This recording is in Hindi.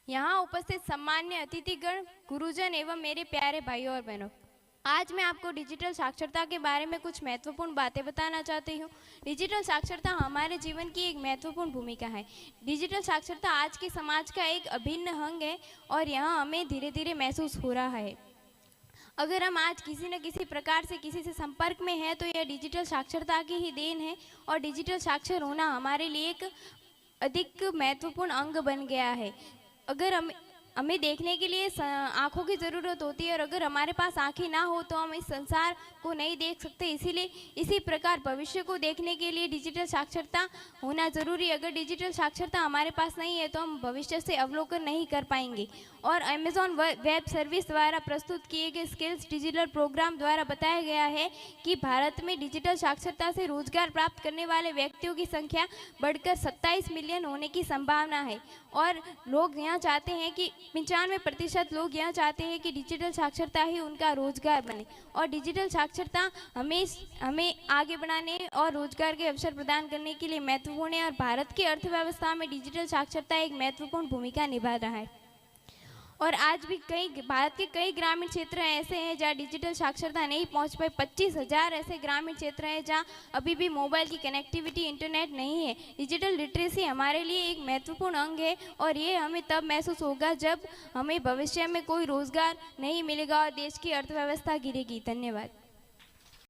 यहाँ उपस्थित सम्मान्य अतिथिगण, गुरुजन एवं मेरे प्यारे भाइयों और बहनों, आज मैं आपको डिजिटल साक्षरता के बारे में कुछ महत्वपूर्ण बातें बताना चाहती हूँ। डिजिटल साक्षरता हमारे जीवन की एक महत्वपूर्ण भूमिका है। डिजिटल साक्षरता आज के समाज का एक अभिन्न अंग है और यह हमें धीरे धीरे महसूस हो रहा है। अगर हम आज किसी न किसी प्रकार से किसी से संपर्क में हैं तो यह डिजिटल साक्षरता की ही देन है और डिजिटल साक्षर होना हमारे लिए एक अधिक महत्वपूर्ण अंग बन गया है। अगर हमें देखने के लिए आँखों की ज़रूरत होती है और अगर हमारे पास आँखें ना हो तो हम इस संसार को नहीं देख सकते। इसीलिए इसी प्रकार भविष्य को देखने के लिए डिजिटल साक्षरता होना ज़रूरी है। अगर डिजिटल साक्षरता हमारे पास नहीं है तो हम भविष्य से अवलोकन नहीं कर पाएंगे। और अमेज़ॉन वेब सर्विस द्वारा प्रस्तुत किए गए स्किल्स डिजिटल प्रोग्राम द्वारा बताया गया है कि भारत में डिजिटल साक्षरता से रोजगार प्राप्त करने वाले व्यक्तियों की संख्या बढ़कर 27 मिलियन होने की संभावना है। और लोग यहाँ चाहते हैं कि 95% लोग यह चाहते हैं कि डिजिटल साक्षरता ही उनका रोजगार बने। और डिजिटल साक्षरता हमें आगे बढ़ाने और रोजगार के अवसर प्रदान करने के लिए महत्वपूर्ण है और भारत की अर्थव्यवस्था में डिजिटल साक्षरता एक महत्वपूर्ण भूमिका निभा रहा है। और आज भी भारत के कई ग्रामीण क्षेत्र ऐसे हैं जहां डिजिटल साक्षरता नहीं पहुंच पाई। 25,000 ऐसे ग्रामीण क्षेत्र हैं जहां अभी भी मोबाइल की कनेक्टिविटी, इंटरनेट नहीं है। डिजिटल लिटरेसी हमारे लिए एक महत्वपूर्ण अंग है और ये हमें तब महसूस होगा जब हमें भविष्य में कोई रोजगार नहीं मिलेगा और देश की अर्थव्यवस्था गिरेगी। धन्यवाद।